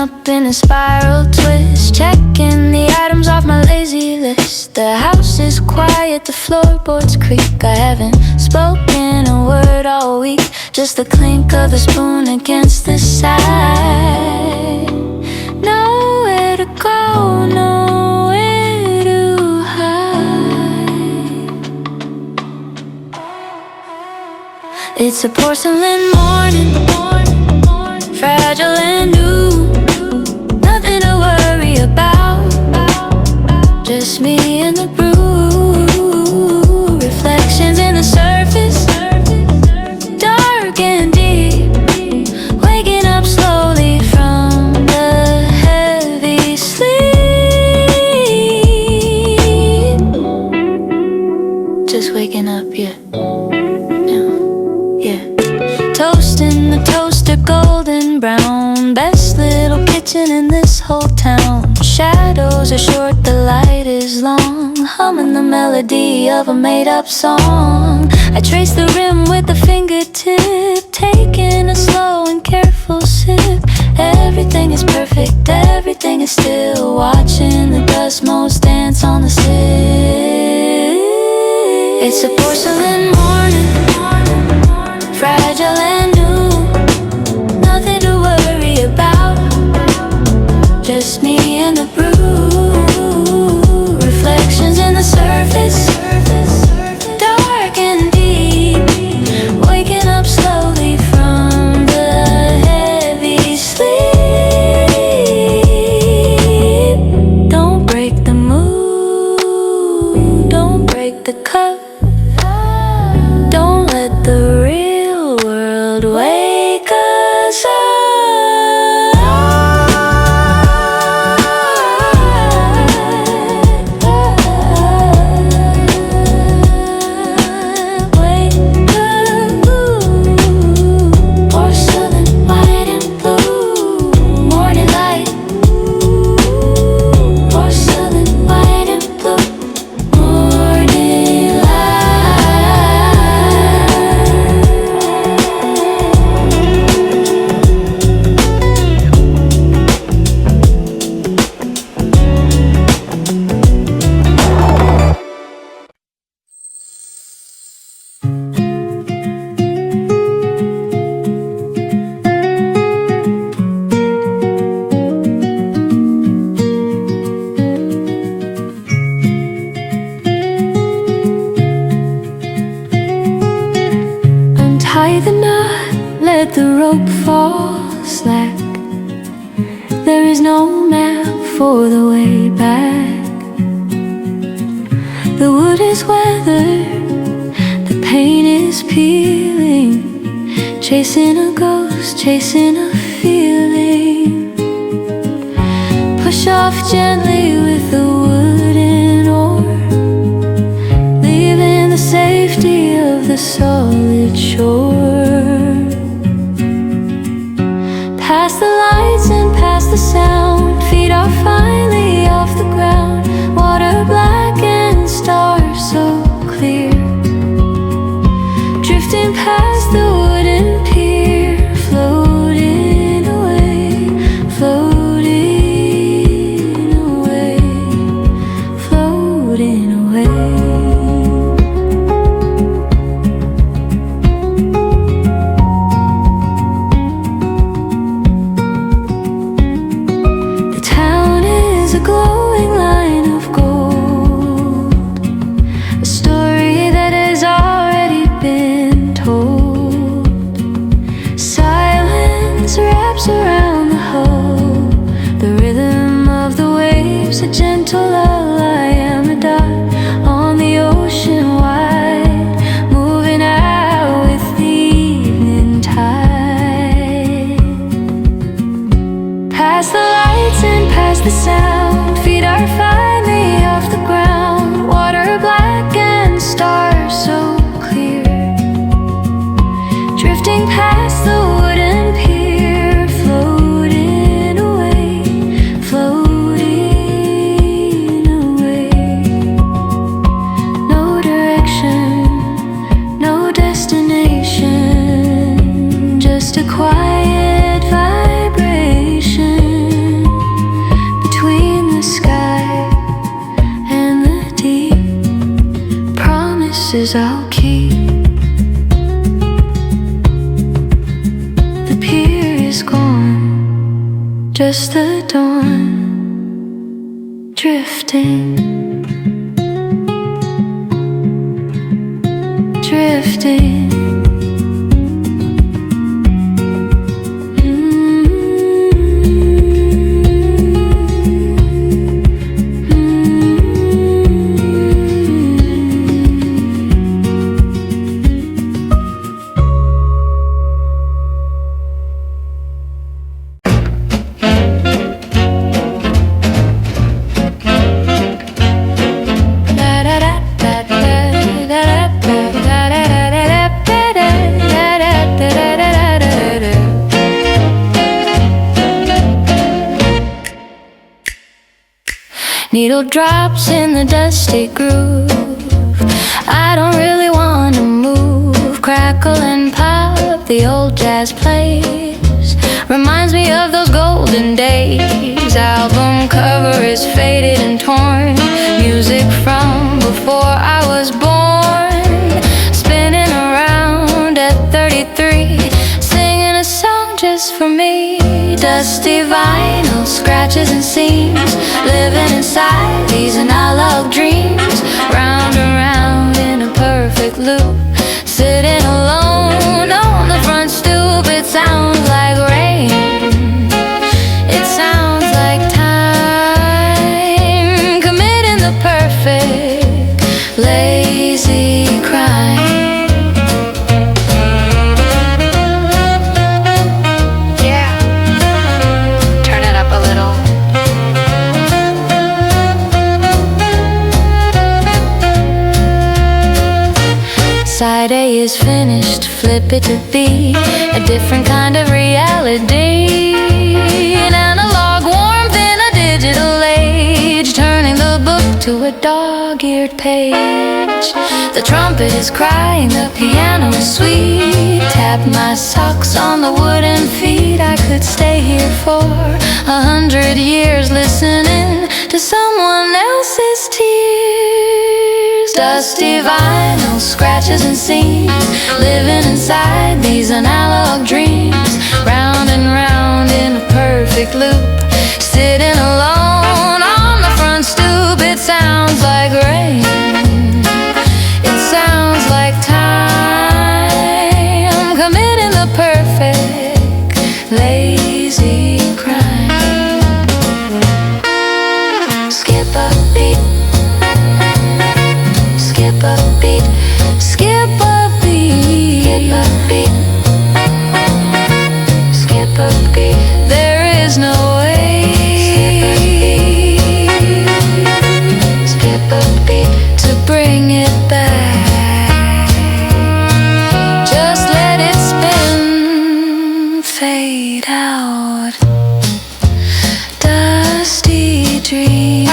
up in a spiral twist, checking the items off my lazy list. The house is quiet, the floorboards creak. I haven't spoken a word all week, just the clink of the spoon against the side. Nowhere to go, nowhere to hide. It's a porcelain morning, fragile and new, nothing to worry about, just me and the brew. Reflections in the surface, dark and deep, waking up slowly from the heavy sleep. Just waking up, yeah. Toast in the toaster, golden brown, best little kitchen in this whole town. Shadows are short, the light is long, humming the melody of a made-up song. I trace the rim with a fingertip, taking a slow and careful sip. Everything is perfect, everything is still, watching the dust motes dance on the sill. It's a porcelain morning, fragile and new, nothing to worry about, just me and the brew. Reflections in the surface, dark and deep, waking up slowly from the heavy sleep. Don't break the mood, don't break the cup, don't let the real world wake us up. Wake up, porcelain white and blue, morning light. Porcelain white and blue, morning Untie the knot, let the rope fall slack. There is no map for the way back. The wood is weathered, the paint is peeling, chasing a ghost, chasing a feeling. Push off gently with the wooden oar, leaving the safety of the solid shore. Past the lights and past the sound, feet are finally off the ground. Water black and stars so clear, drifting past the wooden pier, floating away, floating away, floating away. A glowing line of gold, a story that has already been told. Silence wraps around the hull, the rhythm of the waves, a gentle lullaby. I'm a dot on the ocean wide, moving out with the evening tide. Past the lights and past the sound, feet are finally off the ground. Water black and stars so clear, drifting past the wooden pier, floating away, floating away. No direction, no destination, just a quiet vibration. just the dawn, drifting, drifting. Needle drops in the dusty groove. I don't really wanna move. Crackle and pop, the old jazz plays. Reminds me of those golden days. Album cover is faded and torn. Music from before I was born. Spinning around at 33, singing a song just for me. Dusty vinyl, scratches and seams. Living inside these analog dreams. Round and round in a perfect loop. Sitting alone on the front stoop. It sounds like rain. It sounds like time. Committing the perfect lazy crime. Side A is finished, flip it to B. A different kind of reality. An analog warmth in a digital age. Turning the book to a dog-eared page. The trumpet is crying, the piano is sweet. Tap my socks on the wooden feet. I could stay here for 100 years listening to someone else's tears. Dusty vinyl, scratches and seams. Living inside these analog dreams. Round and round in a perfect loop. Sitting alone on the front stoop. It sounds like rain. It sounds like time. Committing the perfect lazy crime. Skip a beat. Skip a beat, skip a beat, skip a beat. There is no way. Skip a beat to bring it back. Just let it spin, fade out. Dusty dreams.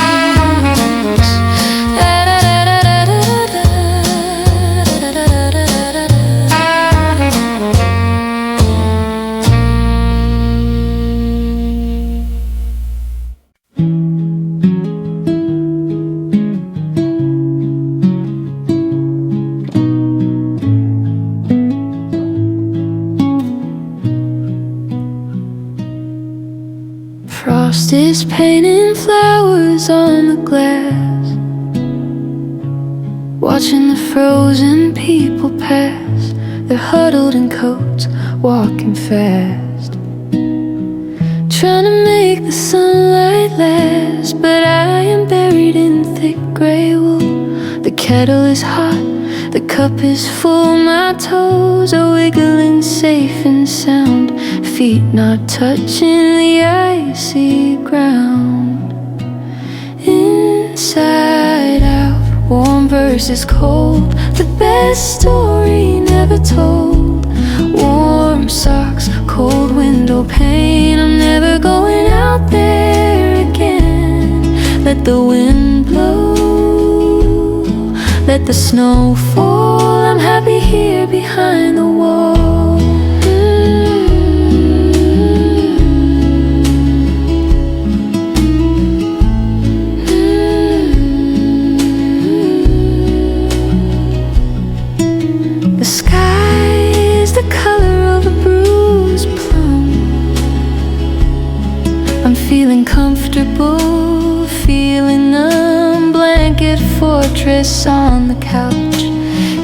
Frost is painting flowers on the glass. Watching the frozen people pass. They're huddled in coats, walking fast. Trying to make the sunlight last. But I am buried in thick grey wool. The kettle is hot, the cup is full. My toes are wiggling safe and sound. Feet not touching the icy ground. Inside out, warm versus cold. The best story never told. Warm socks, cold window pane. I'm never going out there again. Let the wind blow, let the snow fall. I'm happy here behind the wall. The sky is the color of a bruised plum. getting comfortable, feeling numb, blanket fortress on the couch,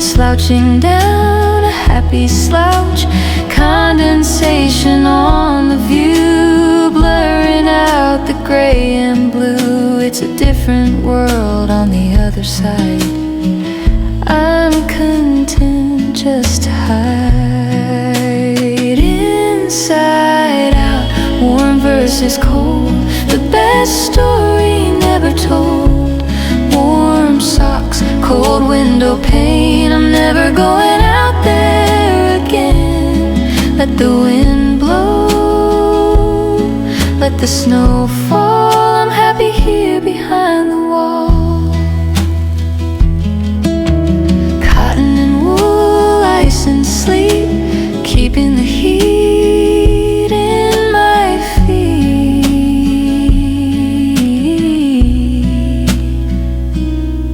slouching down, a happy slouch, condensation on the view, blurring out the gray and blue. It's a different world on the other side. I'm content just to hide. Inside out, warm versus cold, the best story never told. Warm socks, cold window pane, I'm never going out there again. Let the wind blow, let the snow fall, I'm happy here behind the wall. Cotton and wool, ice and sleep, keeping the heat in my feet.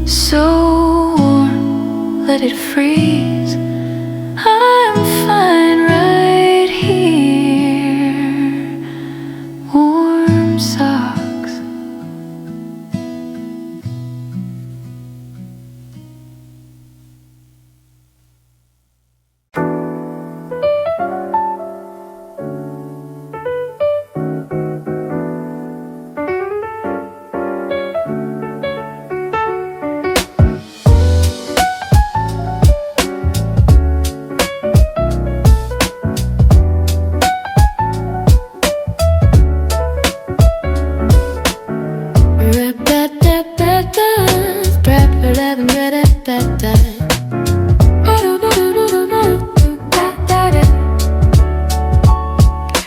So warm, let it freeze, I'm fine right here. Warm socks.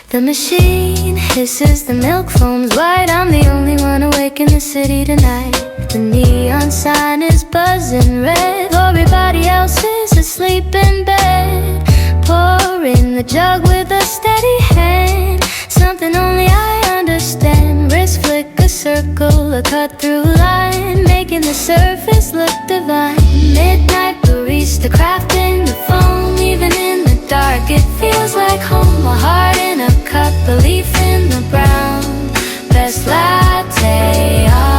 The machine hisses, the milk foams white. I'm the only one awake in the city tonight. The neon sign is buzzing red, everybody else is asleep in bed. Pour in the jug with a steady hand, something only I understand. Wrist flick a circle, a cut through line, making the surface look divine. Midnight barista crafting the foam, even in the dark it feels like home. My heart in a cup, belief in the brown, best latte art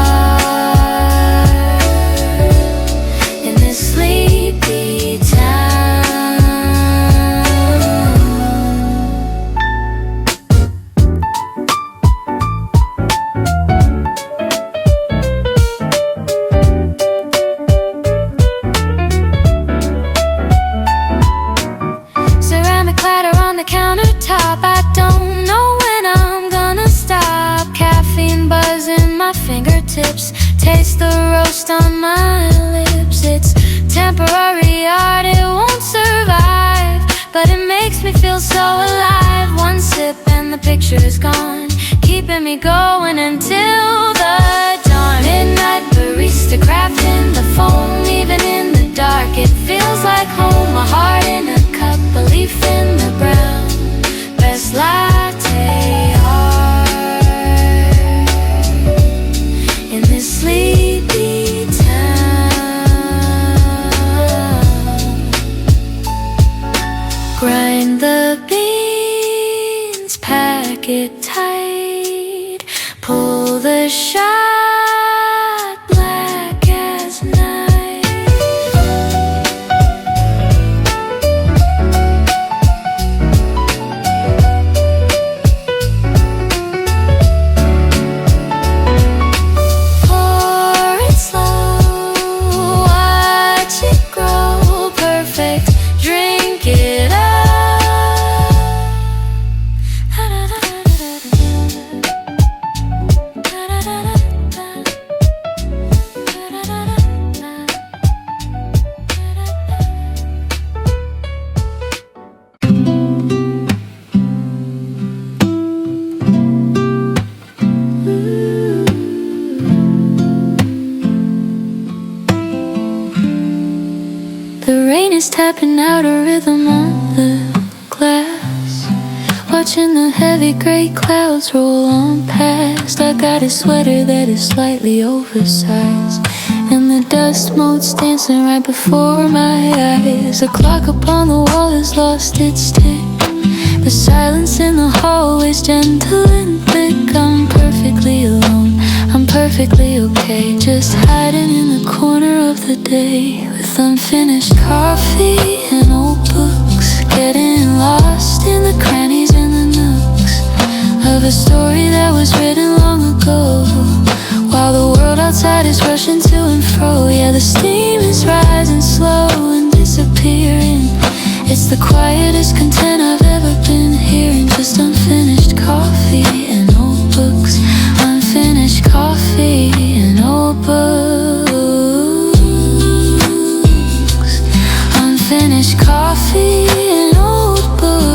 in this sleepy town. Ceramic platter on the countertop, I don't know when I'm gonna stop. Caffeine buzz in my fingertips, taste the roast on my lips. It's temporary art, it won't survive, but it makes me feel so alive. One sip and the picture is gone, keeping me going until the dawn. Midnight barista crafting the foam, even in the dark it feels like home. My heart in a cup, belief in the brown, best latte art in this sleepy town. Grind the beans, pack it tight, pull the shot, black as night. Tapping out a rhythm on the glass, watching the heavy gray clouds roll on past. I got a sweater that is slightly oversized, and the dust motes dancing right before my eyes. The clock upon the wall has lost its tick, the silence in the hallway's gentle and thick. I'm perfect perfectly alone. I'm perfectly okay, just hiding in the corner of the day with unfinished coffee and old books, getting lost in the crannies and the nooks of a story that was written long ago. While the world outside is rushing to and fro, yeah, the steam is rising slow and disappearing. It's the quietest content I've ever been hearing. Just unfinished coffee and old books. Unfinished coffee and old books. Unfinished coffee and old books.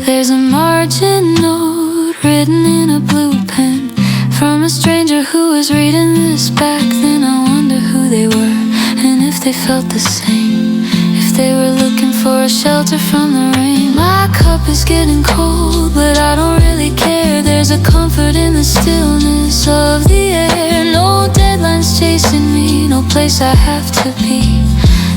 There's a margin note written in a blue pen from a stranger who was reading this back then. I wonder who they were and if they felt the same, if they were looking for a shelter from the rain. My cup is getting cold, but I don't really care. There's a comfort in the stillness of the air. No deadlines chasing me, no place I have to be.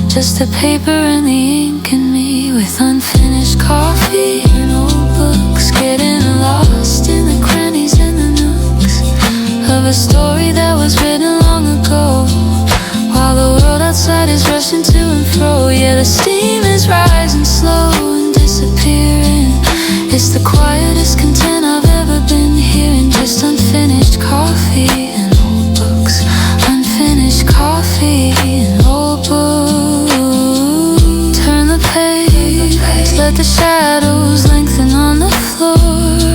Just the paper and the ink in me, with unfinished coffee and old books, getting lost in the crannies and the nooks of a story that was written long ago. While the world outside is rushing to and fro, yeah, the steam is rising slow and disappearing. It's the quietest content I've ever been hearing. Just unfinished coffee and old books. Unfinished coffee and old books. Turn the page, let the shadows lengthen on the floor.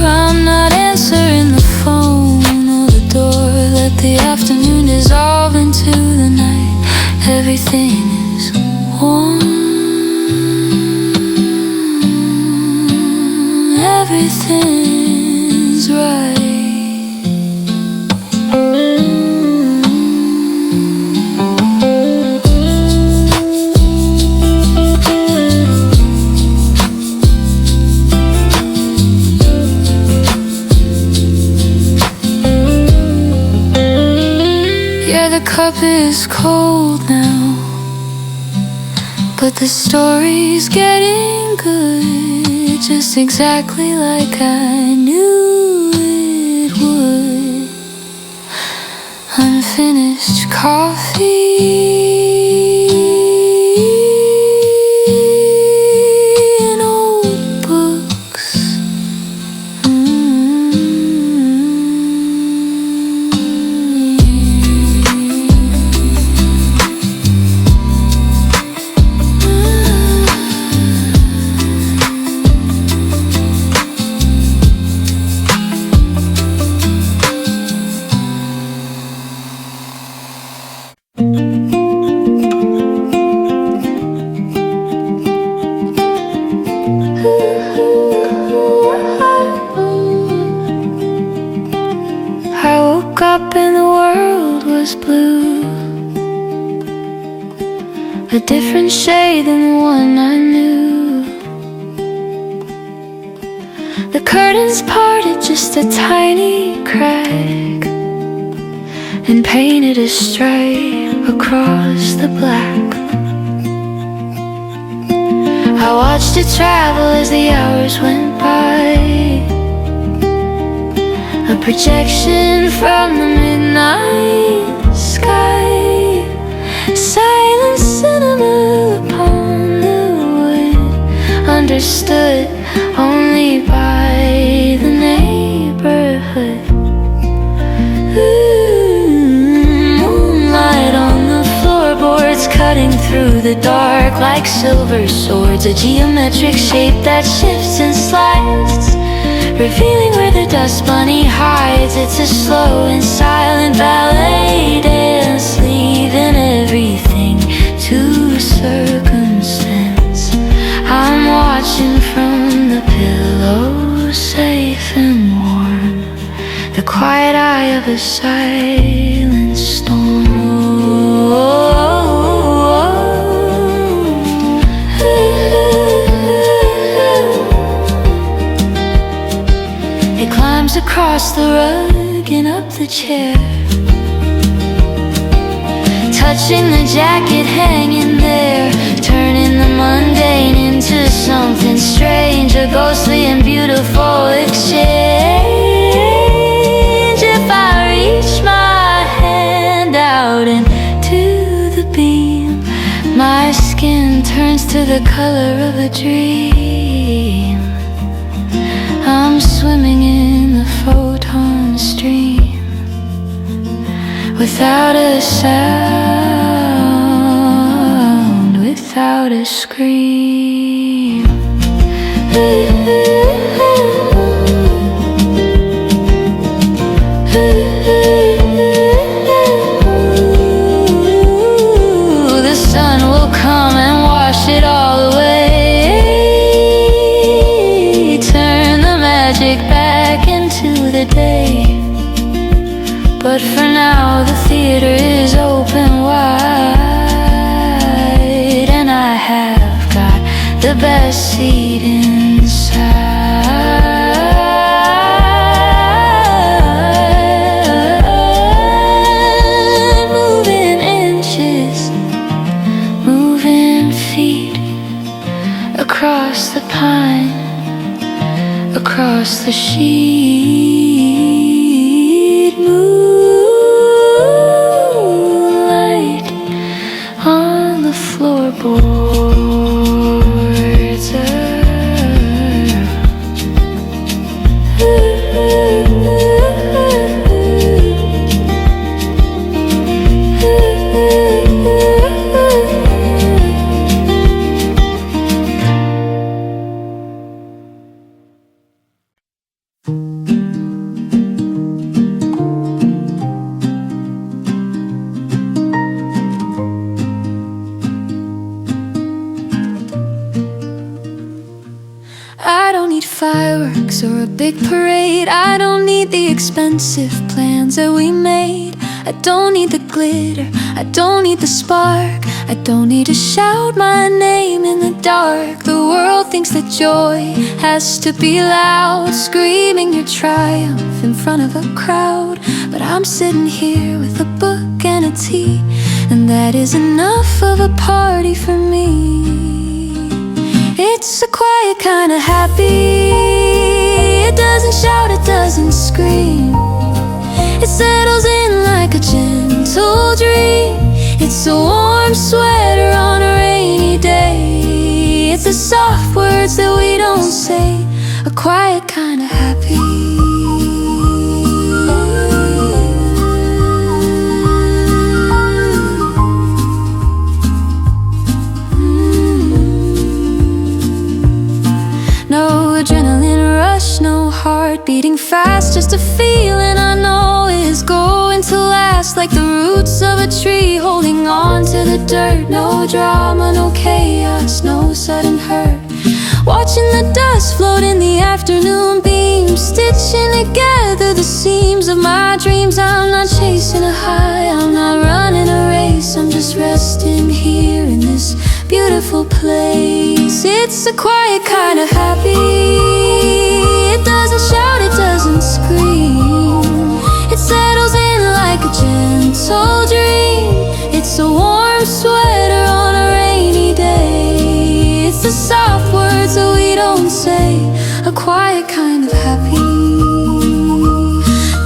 I'm not answering the phone or the door. Let the afternoon dissolve into the night. Everything is warm. Everything's right. The cup is cold now, but the story's getting good, just exactly like I knew it would. Unfinished coffee and old books. I woke up and the world was blue, a different shade than the one I knew. The curtains parted just a tiny crack and painted a stripe across the black. I watched it travel as the hours went by, a projection from the midnight sky. Silent cinema upon the wood, understood only by the neighborhood. Moonlight on the floorboards, cutting through the dark like silver swords. A geometric shape that shifts and slides, revealing where the dust bunny hides. It's a slow and silent ballet dance, leaving everything to circumstance. I'm watching from the pillow, safe and warm, the quiet eye of a silent storm. It climbs across the rug and up the chair, touching the jacket hanging there, turning the mundane into something strange, a ghostly and beautiful exchange. If I reach my hand out into the beam, my skin turns to the color of a dream. I'm swimming in the photon stream without a sound, without a scream. The sun will come and wash it all away, turn the magic back into the day. But for now the theater is open wide, and I have got the best seat inside. Moving inches, moving feet, across the pine, across the sheet. Moonlight on the floorboards. I don't need fireworks or a big parade. I don't need the expensive plans that we made. I don't need the glitter, I don't need the spark. I don't need to shout my name in the dark. The world thinks that joy has to be loud, screaming your triumph in front of a crowd. But I'm sitting here with a book and a tea, and that is enough of a party for me. It's a quiet kind of happy. It doesn't shout, it doesn't scream. It settles in like a gentle dream. It's a warm sweater on a rainy day. It's the soft words that we don't say, a quiet kind of happy. No adrenaline rush, no heart beating fast, just a feeling I know is going to last. Like the roots of a tree holding on to the dirt. No drama, no chaos, no sudden hurt. Watching the dust float in the afternoon beam, stitching together the seams of my dreams. I'm not chasing a high, I'm not running a race. I'm just resting here in this beautiful place. It's a quiet kind of happy. It doesn't shout, it doesn't scream. It settles in like a gentle dream. It's a warm sweater on a rainy day. It's the soft words that we don't say, a quiet kind of happy.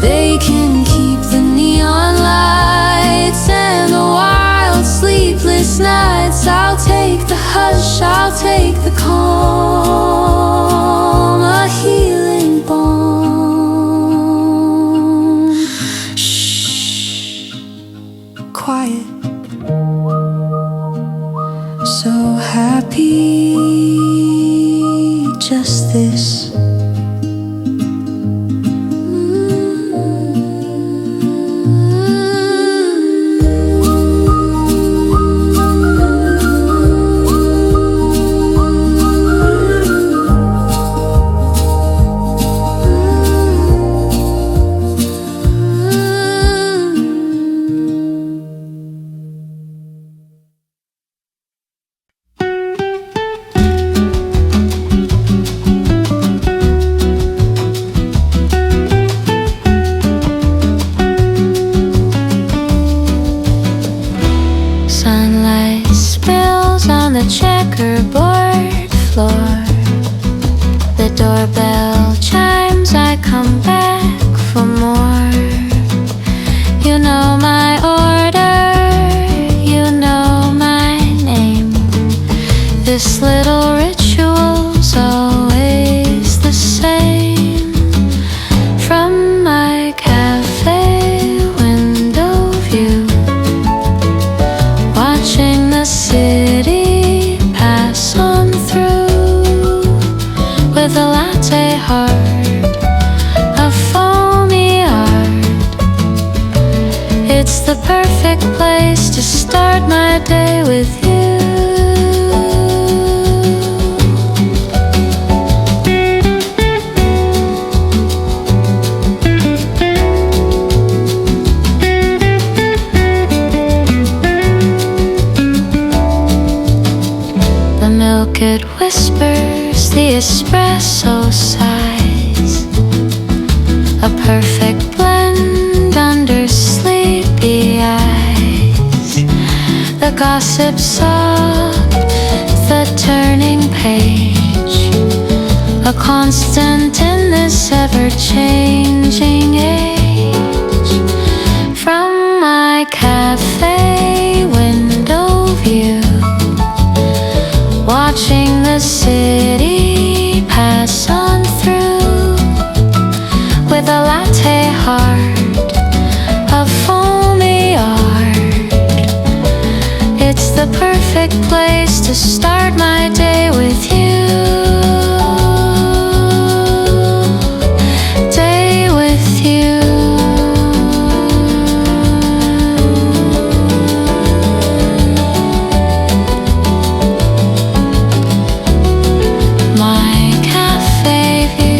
They can keep the neon lights and the wild sleepless nights. I'll take the hush, I'll take the calm, a healing balm. Shh, quiet, so happy, just this. Sunlight spills on the checkerboard floor. The doorbell chimes, I come back for more. You know my order, you know my name. This little ritual's always the same. From my cafe window view, watching the city pass on through, with a latte heart of foamy art. It's the perfect place to start my day with you. The milk, it whispers, the espresso sighs, a perfect blend under sleepy eyes. The gossip soft, the turning page, a constant in this ever-changing age. From my cafe window view, watching the city pass on through, with a latte heart of foamy art. It's the perfect place to start my day with you. Day with you. My cafe view.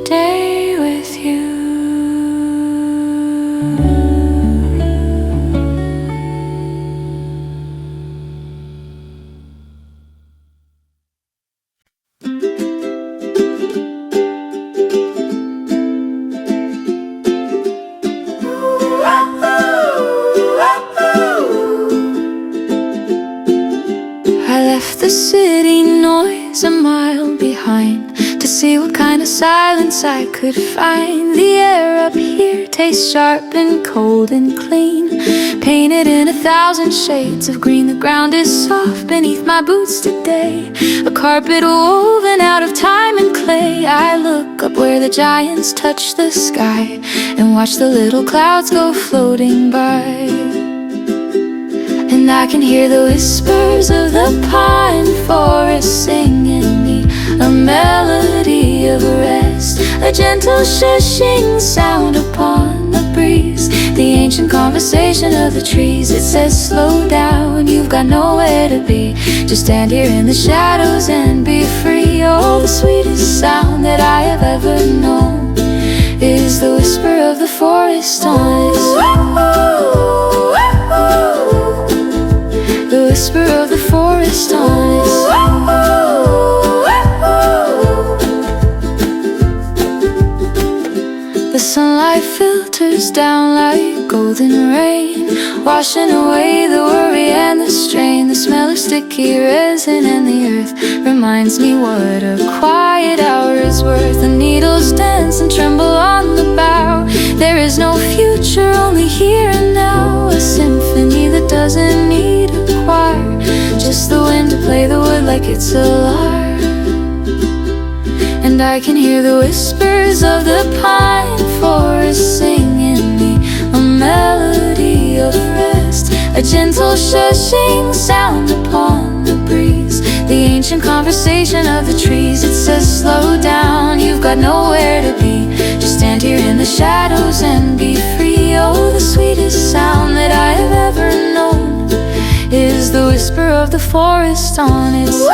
Day with you. I left the city noise a mile behind to see what kind of silence I could find. The air up here tastes sharp and cold and clean, painted in 1,000 shades of green. The ground is soft beneath my boots today, a carpet woven out of time and clay. I look up where the giants touch the sky and watch the little clouds go floating by. And I can hear the whispers of the pine forest singing me a melody of rest, a gentle shushing sound upon the breeze, the ancient conversation of the trees. It says slow down, you've got nowhere to be, just stand here in the shadows and be free. Oh, the sweetest sound that I have ever known is the whisper of the forest on its the whisper of the forest on its The sunlight filters down like golden rain, washing away the worry and the strain. The smell of sticky resin and the earth reminds me what a quiet hour is worth. The needles dance and tremble on the bough. There is no future, only here and now, a symphony that doesn't need play the wood like it's a lark, and I can hear the whispers of the pine forest singing me a melody of rest, a gentle shushing sound upon the breeze, the ancient conversation of the trees. It says slow down, you've got nowhere to be, just stand here in the shadows and be free. Oh, the sweetest sound that I have ever known is the whisper of the forest on its own.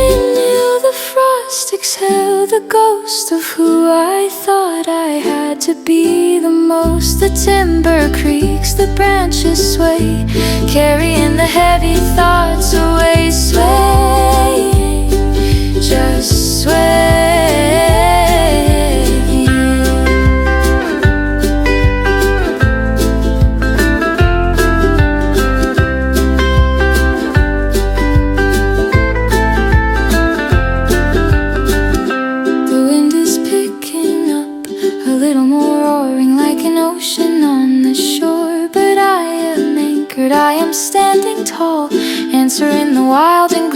Inhale the frost, exhale the ghost of who I thought I had to be the most. The timber creaks, the branches sway, carrying the heavy thoughts away. Swaying, just sway. I am standing tall, answering the wild and